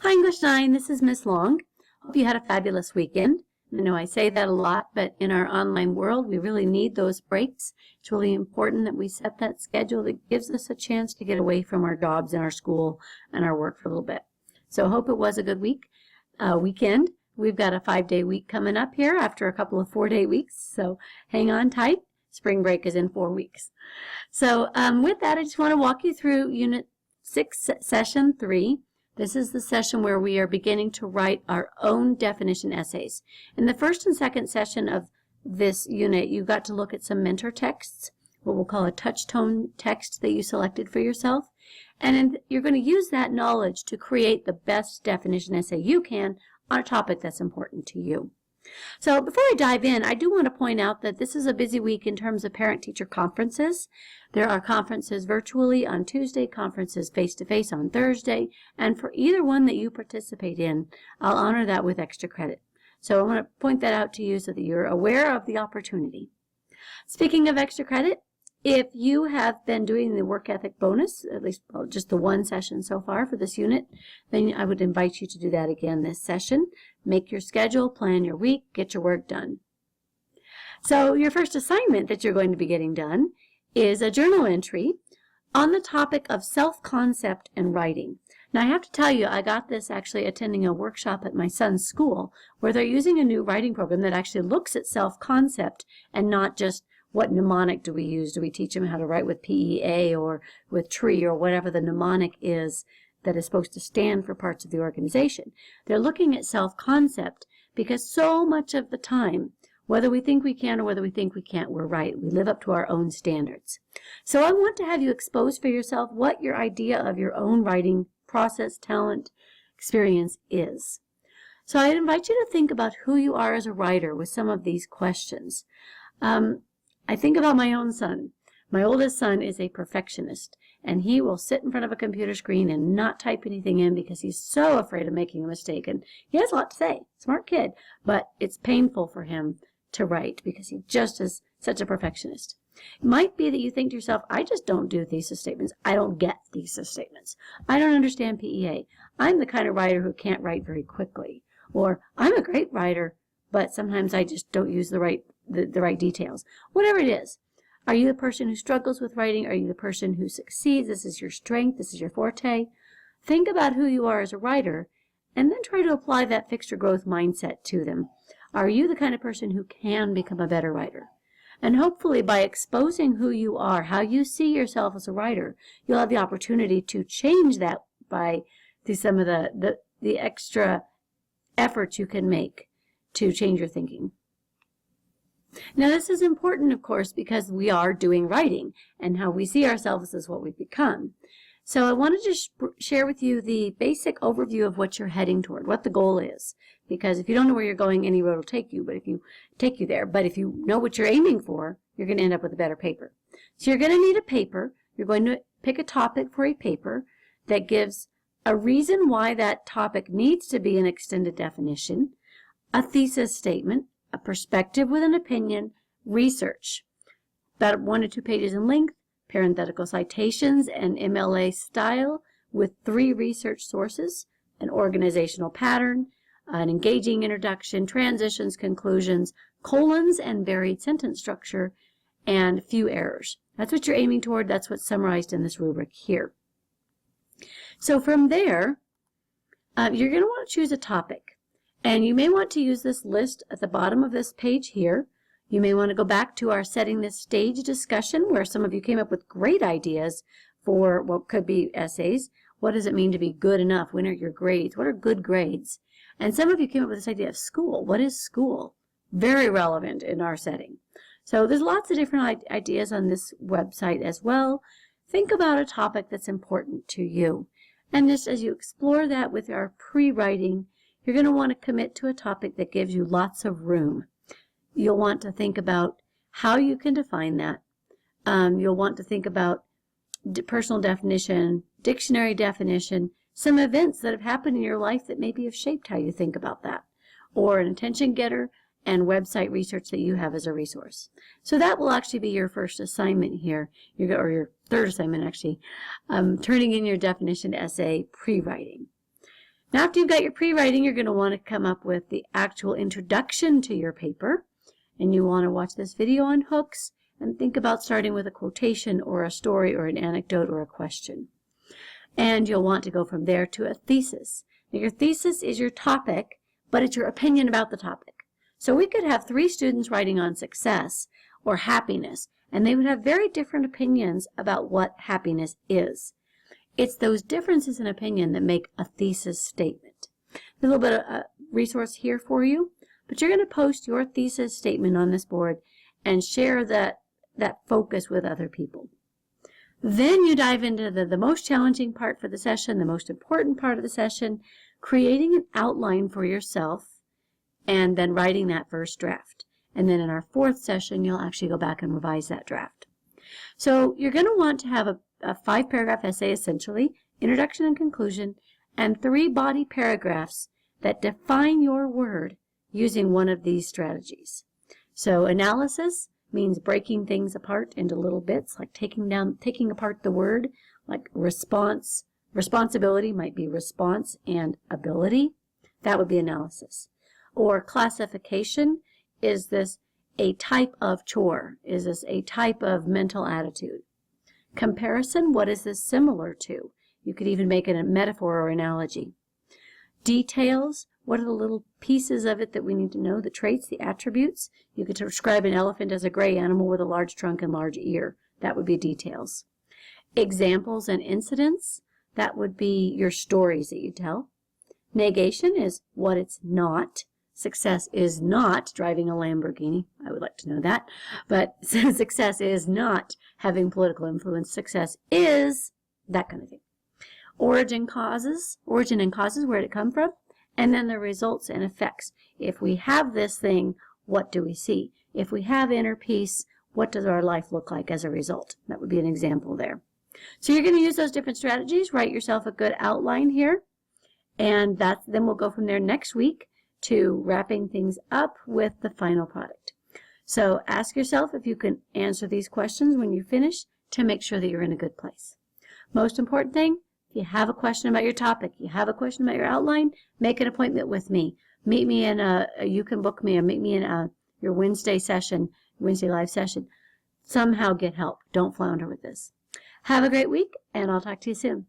Hi, English 9. This is Miss Long. Hope you had a fabulous weekend. I know I say that a lot, but in our online world, we really need those breaks. It's really important that we set that schedule that gives us a chance to get away from our jobs and our school and our work for a little bit. So I hope it was a good weekend. We've got a 5-day week coming up here after a couple of 4-day weeks. So hang on tight. Spring break is in 4 weeks. So with that, I just want to walk you through Unit 6, Session 3. This is the session where we are beginning to write our own definition essays. In the first and second session of this unit, you got to look at some mentor texts, what we'll call a touch tone text that you selected for yourself. And you're going to use that knowledge to create the best definition essay you can on a topic that's important to you. So before I dive in, I do want to point out that this is a busy week in terms of parent-teacher conferences. There are conferences virtually on Tuesday, conferences face-to-face on Thursday, and for either one that you participate in, I'll honor that with extra credit. So I want to point that out to you so that you're aware of the opportunity. Speaking of extra credit, if you have been doing the work ethic bonus, at least just the one session so far for this unit, then I would invite you to do that again this session. Make your schedule, plan your week, get your work done. So your first assignment that you're going to be getting done is a journal entry on the topic of self-concept and writing. Now I have to tell you, I got this actually attending a workshop at my son's school where they're using a new writing program that actually looks at self-concept and not just what mnemonic do we use? Do we teach them how to write with PEA or with TREE or whatever the mnemonic is that is supposed to stand for parts of the organization? They're looking at self-concept because so much of the time, whether we think we can or whether we think we can't, we're right. We live up to our own standards. So I want to have you expose for yourself what your idea of your own writing process, talent, experience is. So I invite you to think about who you are as a writer with some of these questions. I think about my own son. My oldest son is a perfectionist, and he will sit in front of a computer screen and not type anything in because he's so afraid of making a mistake. And he has a lot to say, smart kid, but it's painful for him to write because he just is such a perfectionist. It might be that you think to yourself, I just don't do thesis statements. I don't get thesis statements. I don't understand PEA. I'm the kind of writer who can't write very quickly. Or I'm a great writer, but sometimes I just don't use the right details. Whatever it is. Are you the person who struggles with writing? Are you the person who succeeds? This is your strength. This is your forte. Think about who you are as a writer and then try to apply that fixed or growth mindset to them. Are you the kind of person who can become a better writer? And hopefully by exposing who you are, how you see yourself as a writer, you'll have the opportunity to change that by some of the extra efforts you can make to change your thinking. Now this is important, of course, because we are doing writing, and how we see ourselves is what we become. So I wanted to share with you the basic overview of what you're heading toward, what the goal is. Because if you don't know where you're going, any road will take you, but if you know what you're aiming for, you're going to end up with a better paper. So you're going to need a paper. You're going to pick a topic for a paper that gives a reason why that topic needs to be an extended definition, a thesis statement, a perspective with an opinion, research, about 1 to 2 pages in length, parenthetical citations and MLA style with 3 research sources, an organizational pattern, an engaging introduction, transitions, conclusions, colons and varied sentence structure, and few errors. That's what you're aiming toward. That's what's summarized in this rubric here. So from there, you're going to want to choose a topic. And you may want to use this list at the bottom of this page here. You may want to go back to our setting this stage discussion where some of you came up with great ideas for what could be essays. What does it mean to be good enough? When are your grades? What are good grades? And some of you came up with this idea of school. What is school? Very relevant in our setting. So there's lots of different ideas on this website as well. Think about a topic that's important to you. And just as you explore that with our pre-writing, you're going to want to commit to a topic that gives you lots of room. You'll want to think about how you can define that. You'll want to think about personal definition, dictionary definition, some events that have happened in your life that maybe have shaped how you think about that, or an attention getter and website research that you have as a resource. So that will actually be your first assignment here, or your third assignment actually, turning in your definition essay pre-writing. Now, after you've got your pre-writing, you're going to want to come up with the actual introduction to your paper. And you want to watch this video on hooks and think about starting with a quotation or a story or an anecdote or a question. And you'll want to go from there to a thesis. Now, your thesis is your topic, but it's your opinion about the topic. So we could have 3 students writing on success or happiness, and they would have very different opinions about what happiness is. It's those differences in opinion that make a thesis statement. A little bit of a resource here for you, but you're going to post your thesis statement on this board and share that focus with other people. Then you dive into the most challenging part for the session, the most important part of the session, creating an outline for yourself, and then writing that first draft. And then in our 4th session, you'll actually go back and revise that draft. So you're going to want to have a 5-paragraph essay, essentially, introduction and conclusion, and 3 body paragraphs that define your word using one of these strategies. So analysis means breaking things apart into little bits, like taking apart the word, like response. Responsibility might be response and ability. That would be analysis. Or classification, is this a type of chore? Is this a type of mental attitude? Comparison, what is this similar to? You could even make it a metaphor or analogy. Details, what are the little pieces of it that we need to know, the traits, the attributes? You could describe an elephant as a gray animal with a large trunk and large ear. That would be details. Examples and incidents, that would be your stories that you tell. Negation is what it's not. Success is not driving a Lamborghini. I would like to know that. But success is not having political influence. Success is that kind of thing. Origin and causes, where did it come from? And then the results and effects. If we have this thing, what do we see? If we have inner peace, what does our life look like as a result? That would be an example there. So you're going to use those different strategies. Write yourself a good outline here. And then we'll go from there next week to wrapping things up with the final product. So ask yourself if you can answer these questions when you finish to make sure that you're in a good place. Most important thing, if you have a question about your topic, you have a question about your outline, make an appointment with me. Meet me in you can book me or meet me in your Wednesday live session. Somehow get help. Don't flounder with this. Have a great week, and I'll talk to you soon.